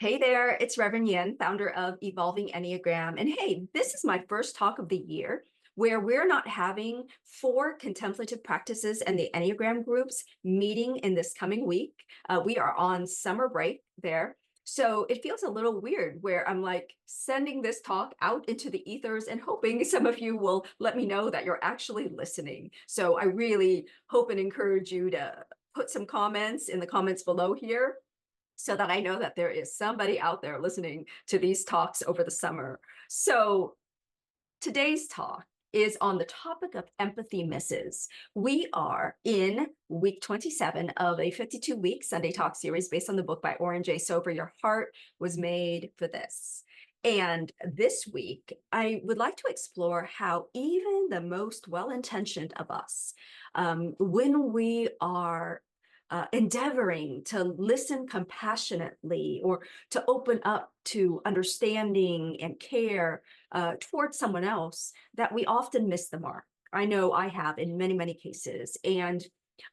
Hey there, it's Reverend Nhien, founder of Evolving Enneagram. And hey, this is my first talk of the year where we're not having 4 contemplative practices and the Enneagram groups meeting in this coming week. We are on summer break there. So it feels a little weird where I'm like sending this talk out into the ethers and hoping some of you will let me know that you're actually listening. So I really hope and encourage you to put some comments in the comments below here so that I know that there is somebody out there listening to these talks over the summer. So today's talk is on the topic of empathy misses. We are in week 27 of a 52-week Sunday talk series based on the book by Oren Sofer, Your Heart Was Made for This. And this week, I would like to explore how even the most well-intentioned of us, when we are endeavoring to listen compassionately or to open up to understanding and care towards someone else, that we often miss the mark. I know I have in many, many cases. And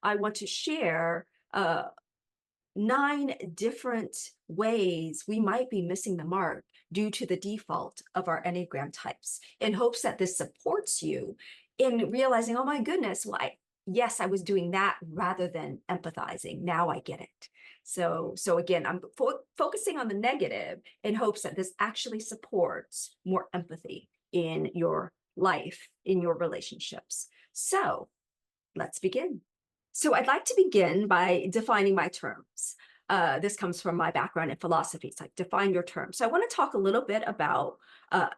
I want to share 9 different ways we might be missing the mark due to the default of our Enneagram types, in hopes that this supports you in realizing, oh my goodness, well, yes, I was doing that rather than empathizing. Now I get it. So again, I'm focusing on the negative in hopes that this actually supports more empathy in your life, in your relationships. So let's begin. So I'd like to begin by defining my terms. This comes from my background in philosophy. It's like, define your terms. So I want to talk a little bit about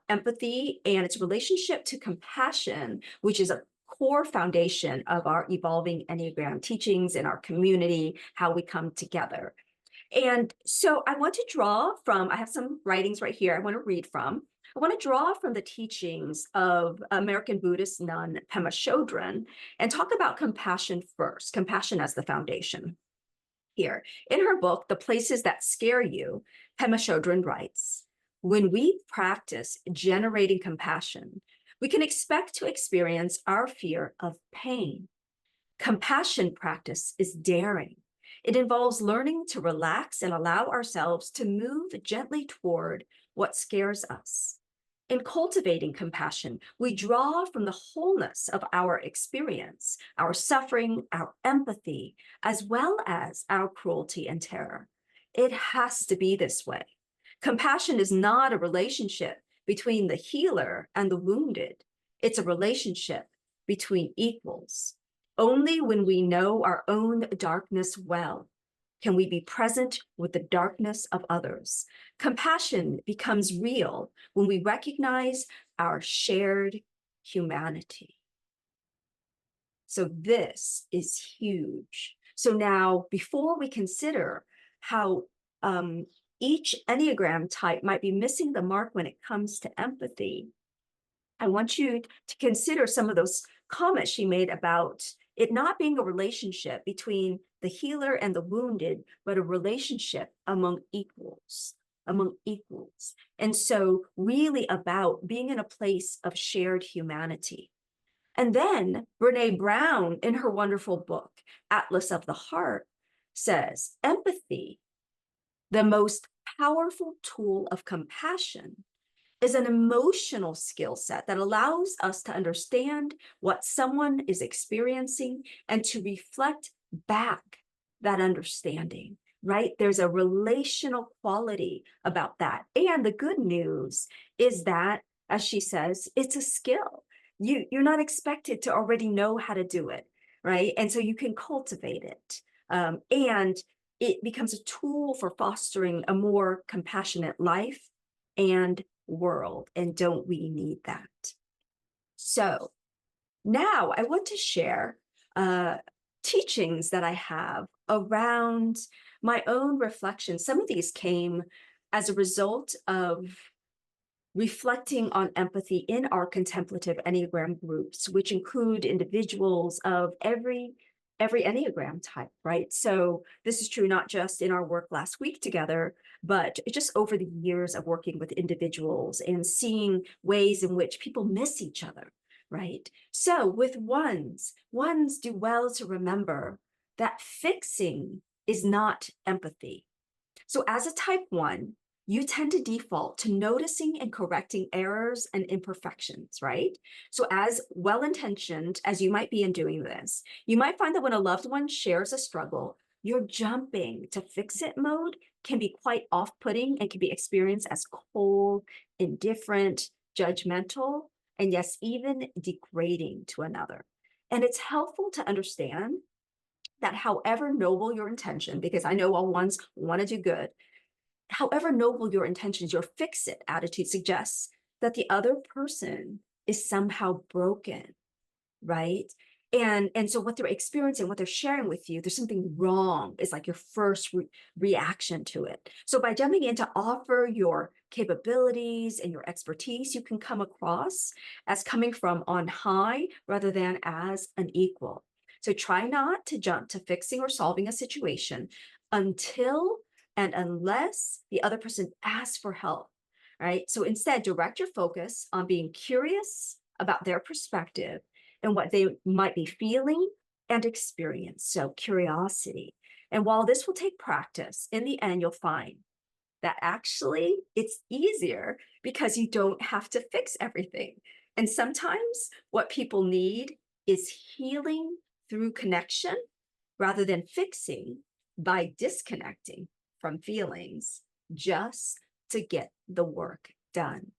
empathy and its relationship to compassion, which is a core foundation of our evolving Enneagram teachings in our community, how we come together. And so I want to draw from, I have some writings right here I want to read from. I want to draw from the teachings of American Buddhist nun Pema Chödrön and talk about compassion first, compassion as the foundation. Here, in her book, The Places That Scare You, Pema Chödrön writes, when we practice generating compassion, we can expect to experience our fear of pain. Compassion practice is daring. It involves learning to relax and allow ourselves to move gently toward what scares us. In cultivating compassion, we draw from the wholeness of our experience, our suffering, our empathy, as well as our cruelty and terror. It has to be this way. Compassion is not a relationship between the healer and the wounded. It's a relationship between equals. Only when we know our own darkness well can we be present with the darkness of others. Compassion becomes real when we recognize our shared humanity. So this is huge. So now, before we consider how each Enneagram type might be missing the mark when it comes to empathy, I want you to consider some of those comments she made about it not being a relationship between the healer and the wounded, but a relationship among equals, And so really about being in a place of shared humanity. And then Brené Brown, in her wonderful book, Atlas of the Heart, says, empathy, the most powerful tool of compassion, is an emotional skill set that allows us to understand what someone is experiencing and to reflect back that understanding, right? There's a relational quality about that. And the good news is that, as she says, it's a skill. You're not expected to already know how to do it, right? And so you can cultivate it. And it becomes a tool for fostering a more compassionate life and world. And don't we need that? So now I want to share teachings that I have around my own reflection. Some of these came as a result of reflecting on empathy in our contemplative Enneagram groups, which include individuals of every Enneagram type, right? So this is true not just in our work last week together, but just over the years of working with individuals and seeing ways in which people miss each other, right? So with ones do well to remember that fixing is not empathy. So as a type 1, you tend to default to noticing and correcting errors and imperfections, right? So as well-intentioned as you might be in doing this, you might find that when a loved one shares a struggle, your jumping to fix it mode can be quite off-putting and can be experienced as cold, indifferent, judgmental, and yes, even degrading to another. And it's helpful to understand that however noble your intention, because I know all ones want to do good, however noble your intentions, your fix-it attitude suggests that the other person is somehow broken, right? And so what they're experiencing, what they're sharing with you, there's something wrong is like your first reaction to it. So by jumping in to offer your capabilities and your expertise, you can come across as coming from on high rather than as an equal. So try not to jump to fixing or solving a situation until and unless the other person asks for help, right? So instead, direct your focus on being curious about their perspective and what they might be feeling and experience. So curiosity. And while this will take practice, in the end, you'll find that actually it's easier because you don't have to fix everything. And sometimes what people need is healing through connection rather than fixing by disconnecting from feelings just to get the work done.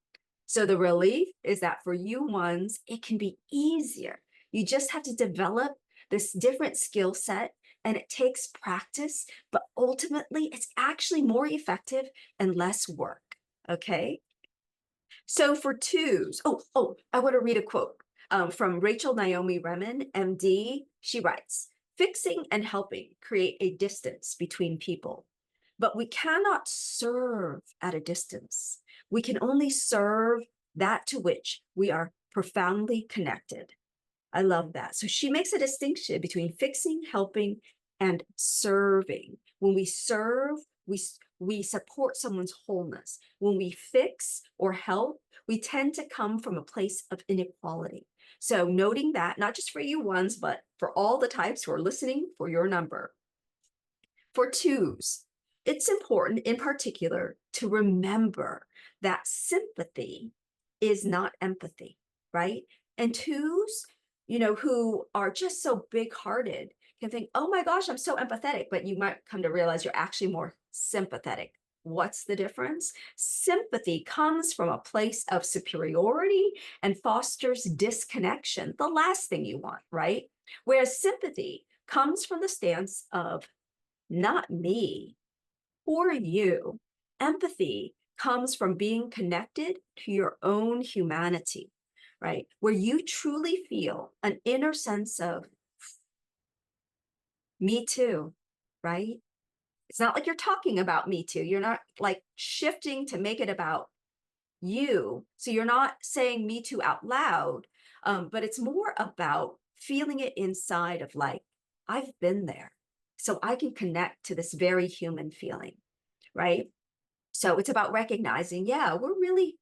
So the relief is that for you ones, it can be easier. You just have to develop this different skill set, and it takes practice, but ultimately it's actually more effective and less work, okay? So for twos, I want to read a quote from Rachel Naomi Remen, M.D. She writes, "Fixing and helping create a distance between people, but we cannot serve at a distance. We can only serve that to which we are profoundly connected." I love that. So she makes a distinction between fixing, helping, and serving. When we serve, we support someone's wholeness. When we fix or help, we tend to come from a place of inequality. So noting that, not just for you ones, but for all the types who are listening for your number. For twos, it's important in particular to remember that sympathy is not empathy, right? And twos, who are just so big-hearted can think, oh my gosh, I'm so empathetic, but you might come to realize you're actually more sympathetic. What's the difference? Sympathy comes from a place of superiority and fosters disconnection, the last thing you want, right? Whereas sympathy comes from the stance of not me or you. Empathy comes from being connected to your own humanity, right? Where you truly feel an inner sense of me too, right? It's not like you're talking about me too. You're not like shifting to make it about you. So you're not saying me too out loud, but it's more about feeling it inside of like, I've been there. So I can connect to this very human feeling, right? So it's about recognizing, yeah, we're really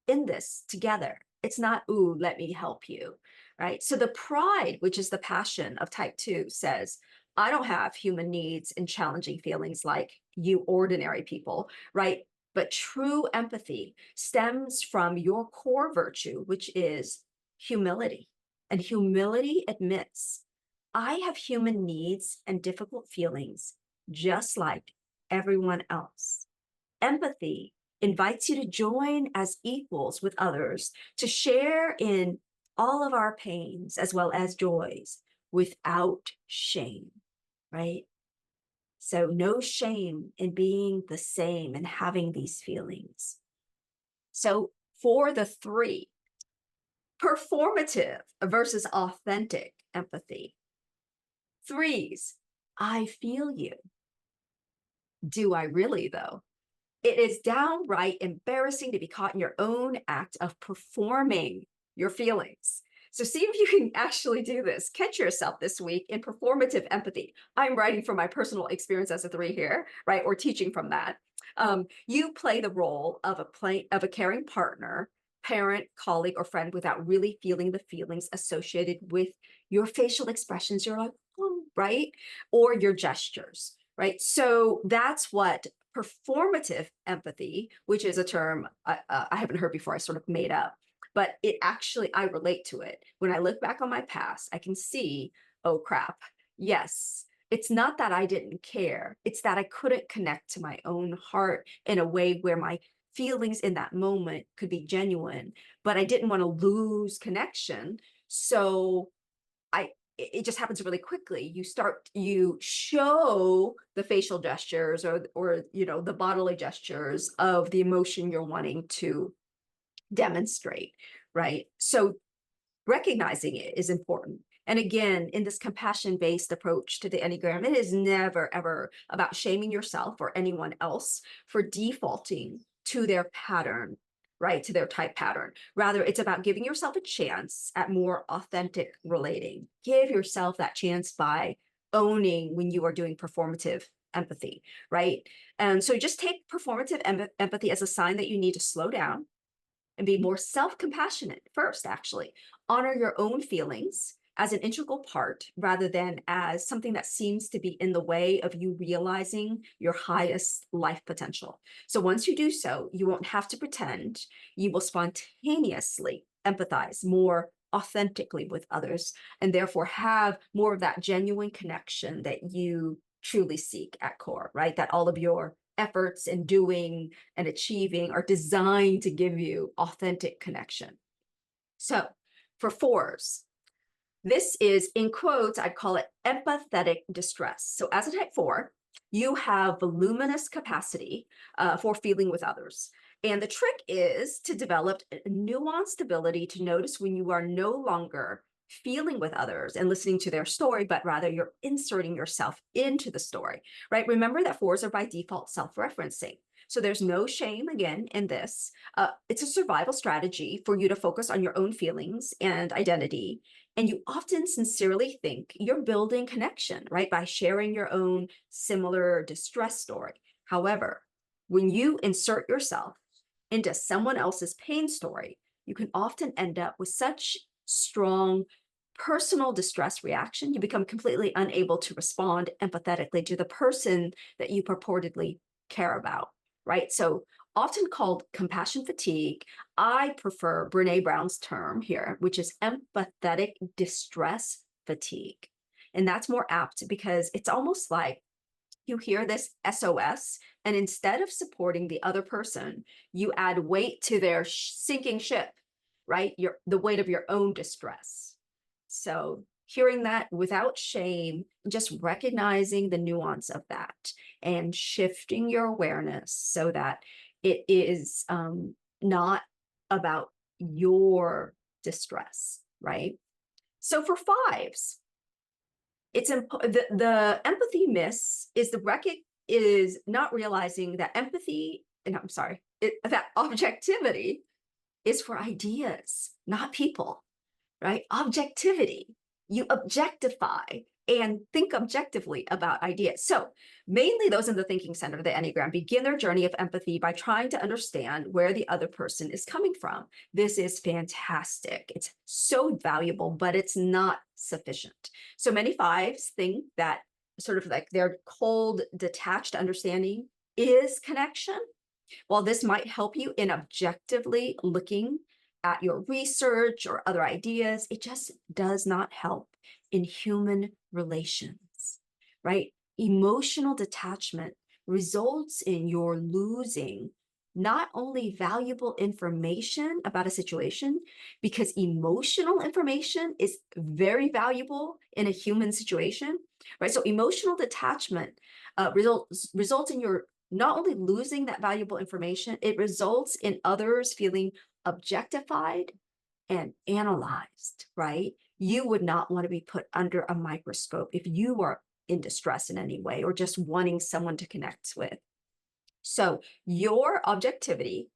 in this together. It's not, ooh, let me help you, right? So the pride, which is the passion of type 2, says, I don't have human needs and challenging feelings like you ordinary people, right? But true empathy stems from your core virtue, which is humility. And humility admits, I have human needs and difficult feelings, just like everyone else. Empathy invites you to join as equals with others, to share in all of our pains as well as joys without shame, right? So no shame in being the same and having these feelings. So for the 3, performative versus authentic empathy. 3s, I feel you. Do I really though? It is downright embarrassing to be caught in your own act of performing your feelings. So see if you can actually do this. Catch yourself this week in performative empathy. I'm writing from my personal experience as a 3 here, right? Or teaching from that. You play the role of a caring partner, parent, colleague, or friend without really feeling the feelings associated with your facial expressions. You're like, oh, right? Or your gestures, right? So that's what performative empathy, which is a term I haven't heard before, I sort of made up, but it actually, I relate to it. When I look back on my past, I can see, oh crap, yes, it's not that I didn't care, it's that I couldn't connect to my own heart in a way where my feelings in that moment could be genuine, but I didn't want to lose connection. So it just happens really quickly. You show the facial gestures or the bodily gestures of the emotion you're wanting to demonstrate, right? So recognizing it is important. And again, in this compassion-based approach to the Enneagram, it is never, ever about shaming yourself or anyone else for defaulting to their pattern, right? To their type pattern. Rather, it's about giving yourself a chance at more authentic relating. Give yourself that chance by owning when you are doing performative empathy, right? And so just take performative empathy as a sign that you need to slow down and be more self-compassionate first, actually. Honor your own feelings as an integral part rather than as something that seems to be in the way of you realizing your highest life potential. So once you do so, you won't have to pretend. You will spontaneously empathize more authentically with others and therefore have more of that genuine connection that you truly seek at core, right? That all of your efforts in doing and achieving are designed to give you authentic connection. So for fours, this is, in quotes, I'd call it empathetic distress. So as a type 4, you have voluminous capacity for feeling with others. And the trick is to develop a nuanced ability to notice when you are no longer feeling with others and listening to their story, but rather you're inserting yourself into the story, right? Remember that fours are by default self-referencing. So there's no shame, again, in this. It's a survival strategy for you to focus on your own feelings and identity. And you often sincerely think you're building connection, right? By sharing your own similar distress story. However, when you insert yourself into someone else's pain story, you can often end up with such strong personal distress reaction, you become completely unable to respond empathetically to the person that you purportedly care about, right? So often called compassion fatigue, I prefer Brené Brown's term here, which is empathetic distress fatigue. And that's more apt because it's almost like you hear this SOS, and instead of supporting the other person, you add weight to their sinking ship, right? The weight of your own distress. So hearing that without shame, just recognizing the nuance of that and shifting your awareness so that it is not about your distress, right? So for fives, it's the empathy miss is is not realizing that empathy, and I'm sorry, that objectivity is for ideas, not people, right? Objectivity. You objectify and think objectively about ideas. So mainly those in the thinking center of the Enneagram begin their journey of empathy by trying to understand where the other person is coming from. This is fantastic. It's so valuable, but it's not sufficient. So many fives think that sort of like their cold, detached understanding is connection. While this might help you in objectively looking at your research or other ideas, it just does not help in human relations, right? Emotional detachment results in your losing not only valuable information about a situation, because emotional information is very valuable in a human situation, right? So emotional detachment results in your not only losing that valuable information, it results in others feeling objectified and analyzed, right? You would not want to be put under a microscope if you are in distress in any way or just wanting someone to connect with. So your objectivity,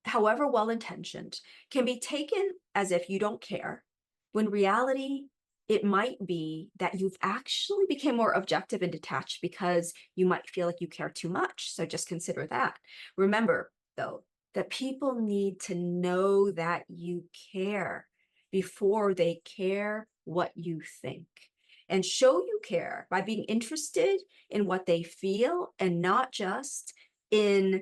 however well-intentioned, can be taken as if you don't care, when reality, it might be that you've actually become more objective and detached because you might feel like you care too much. So just consider that. Remember, though, that people need to know that you care before they care what you think. and show you care by being interested in what they feel and not just in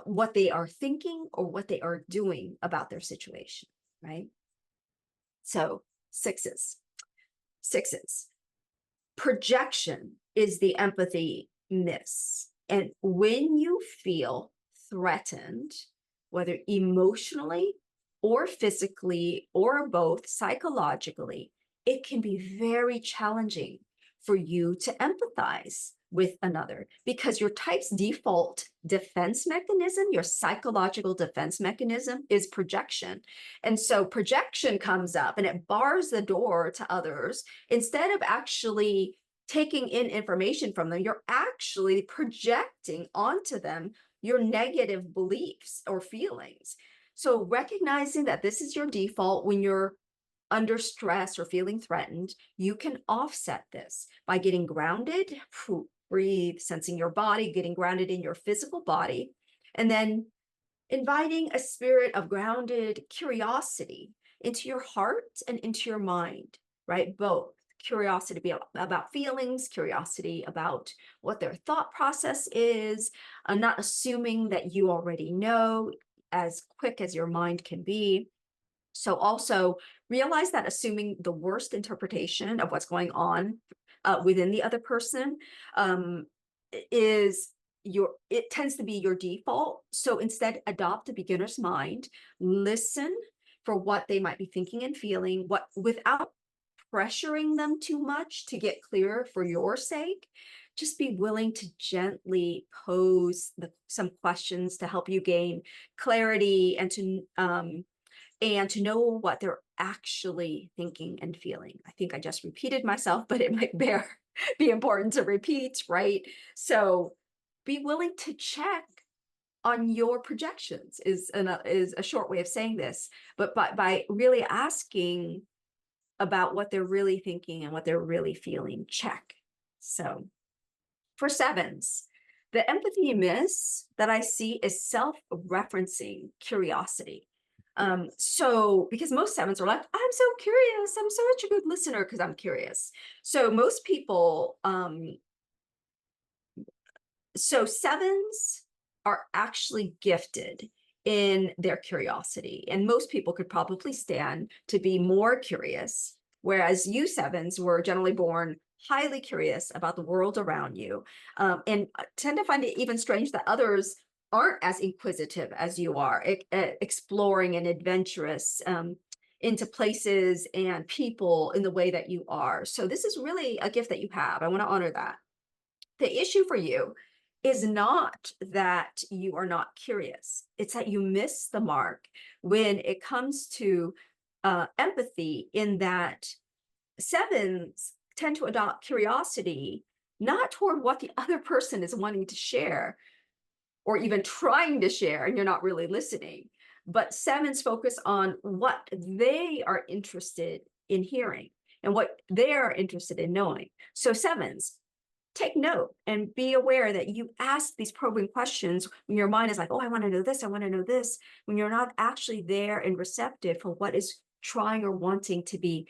what they are thinking or what they are doing about their situation, right? So sixes. Projection is the empathy miss. And when you feel threatened, whether emotionally or physically or both psychologically, it can be very challenging for you to empathize with another, because your type's default defense mechanism, your psychological defense mechanism, is projection. And so projection comes up and it bars the door to others. Instead of actually taking in information from them, you're actually projecting onto them your negative beliefs or feelings. So recognizing that this is your default when you're under stress or feeling threatened, you can offset this by getting grounded, breathe, sensing your body, getting grounded in your physical body, and then inviting a spirit of grounded curiosity into your heart and into your mind, right? Both curiosity about feelings, curiosity about what their thought process is, not assuming that you already know as quick as your mind can be. So also realize that assuming the worst interpretation of what's going on within the other person it tends to be your default. So instead, adopt a beginner's mind, listen for what they might be thinking and feeling, without pressuring them too much to get clearer for your sake. Just be willing to gently pose some questions to help you gain clarity and to know what they're actually thinking and feeling. I think I just repeated myself, but it might be important to repeat, right? So be willing to check on your projections is a short way of saying this, but by really asking about what they're really thinking and what they're really feeling, check. So for sevens, the empathy miss that I see is self-referencing curiosity. So because most sevens are like, I'm so curious, I'm such a good listener because I'm curious. So most people, so sevens are actually gifted in their curiosity, and most people could probably stand to be more curious, whereas you sevens were generally born highly curious about the world around you, and tend to find it even strange that others aren't as inquisitive as you are, exploring and adventurous into places and people in the way that you are. So this is really a gift that you have. I want to honor that. The issue for you is not that you are not curious. It's that you miss the mark when it comes to empathy, in that sevens tend to adopt curiosity not toward what the other person is wanting to share or even trying to share, and you're not really listening, but sevens focus on what they are interested in hearing and what they're interested in knowing. So sevens, take note and be aware that you ask these probing questions when your mind is like, oh, I want to know this, I want to know this, when you're not actually there and receptive for what is trying or wanting to be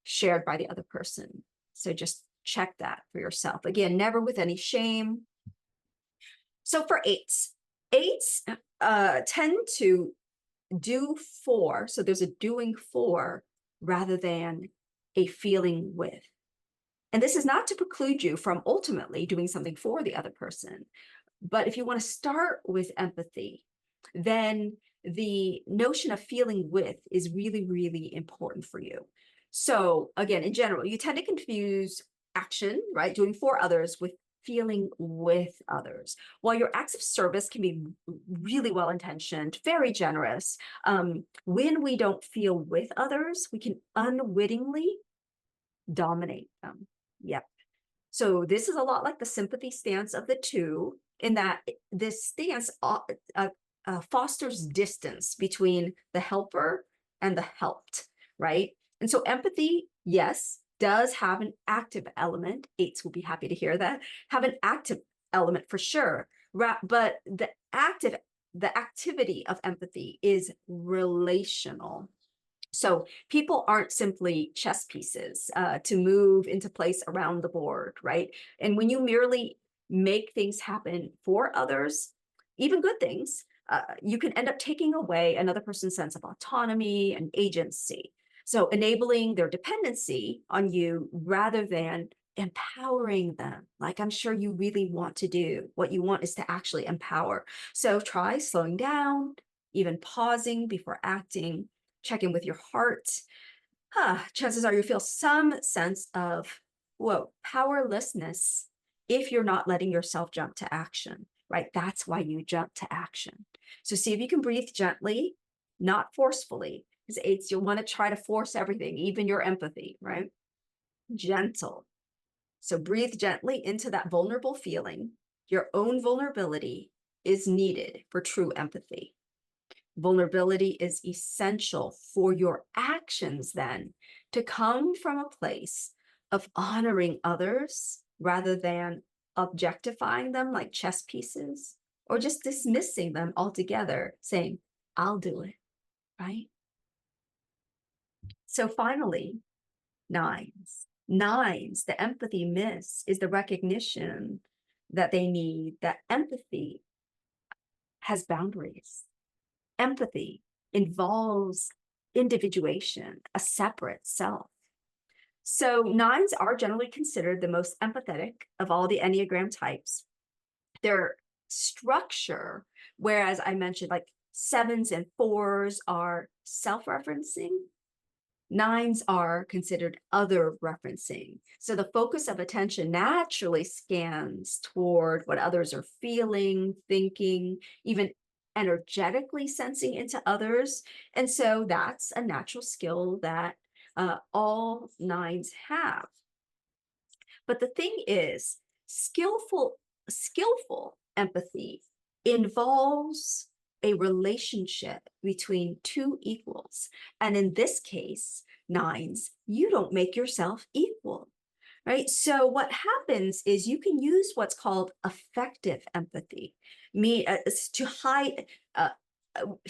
shared by the other person. So just check that for yourself. Again, never with any shame. So for eights tend to do for, so there's a doing for rather than a feeling with. And this is not to preclude you from ultimately doing something for the other person. But if you want to start with empathy, then the notion of feeling with is really, really important for you. So again, in general, you tend to confuse action, right, doing for others, with feeling with others. While your acts of service can be really well-intentioned, very generous, when we don't feel with others, we can unwittingly dominate them. Yep. So this is a lot like the sympathy stance of the two, in that this stance fosters distance between the helper and the helped, right? And so empathy, yes, does have an active element. Eights will be happy to hear that. Have an active element for sure, but the activity of empathy is relational. So people aren't simply chess pieces to move into place around the board, right? And when you merely make things happen for others, even good things, you can end up taking away another person's sense of autonomy and agency. So enabling their dependency on you rather than empowering them, like I'm sure you really want to do. What you want is to actually empower. So try slowing down, even pausing before acting, check in with your heart. Chances are you feel some sense of, whoa, powerlessness if you're not letting yourself jump to action, right? That's why you jump to action. So see if you can breathe gently, not forcefully, because you'll want to try to force everything, even your empathy, right? Gentle. So breathe gently into that vulnerable feeling. Your own vulnerability is needed for true empathy. Vulnerability is essential for your actions then to come from a place of honoring others rather than objectifying them like chess pieces or just dismissing them altogether, saying, I'll do it, right? So finally, nines. Nines, the empathy miss is the recognition that they need, that empathy has boundaries. Empathy involves individuation, a separate self. So nines are generally considered the most empathetic of all the Enneagram types. Their structure, whereas I mentioned like sevens and fours are self-referencing, nines are considered other referencing. So the focus of attention naturally scans toward what others are feeling, thinking, even energetically sensing into others. And so that's a natural skill that all nines have. But the thing is, skillful empathy involves a relationship between two equals. And in this case, nines, you don't make yourself equal, right? So what happens is you can use what's called affective empathy, to hide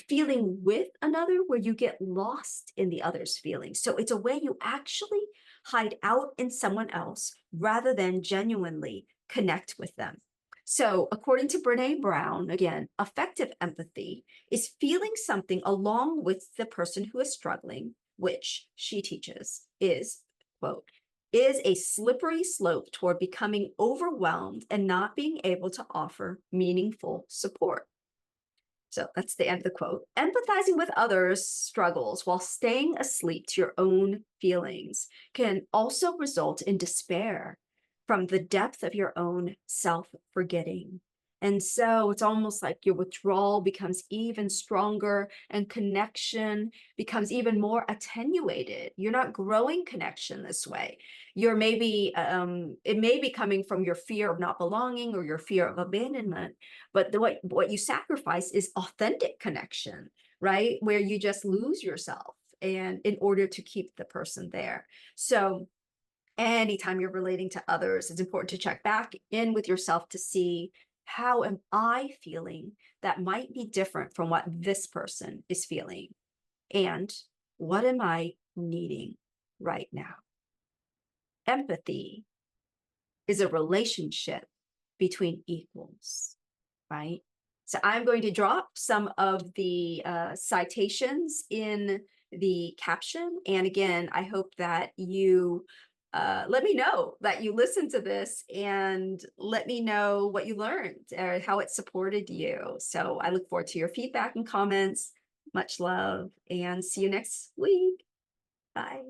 feeling with another where you get lost in the other's feelings. So it's a way you actually hide out in someone else rather than genuinely connect with them. So according to Brené Brown, again, affective empathy is feeling something along with the person who is struggling, which she teaches is, quote, is a slippery slope toward becoming overwhelmed and not being able to offer meaningful support. So that's the end of the quote. Empathizing with others' struggles while staying asleep to your own feelings can also result in despair from the depth of your own self-forgetting. And so it's almost like your withdrawal becomes even stronger and connection becomes even more attenuated. You're not growing connection this way. You're maybe, it may be coming from your fear of not belonging or your fear of abandonment, but what you sacrifice is authentic connection, right? Where you just lose yourself and in order to keep the person there. So anytime you're relating to others, it's important to check back in with yourself to see, how am I feeling that might be different from what this person is feeling? And what am I needing right now? Empathy is a relationship between equals, right? So I'm going to drop some of the citations in the caption. And again, I hope that you let me know that you listened to this and let me know what you learned or how it supported you. So I look forward to your feedback and comments. Much love and see you next week. Bye.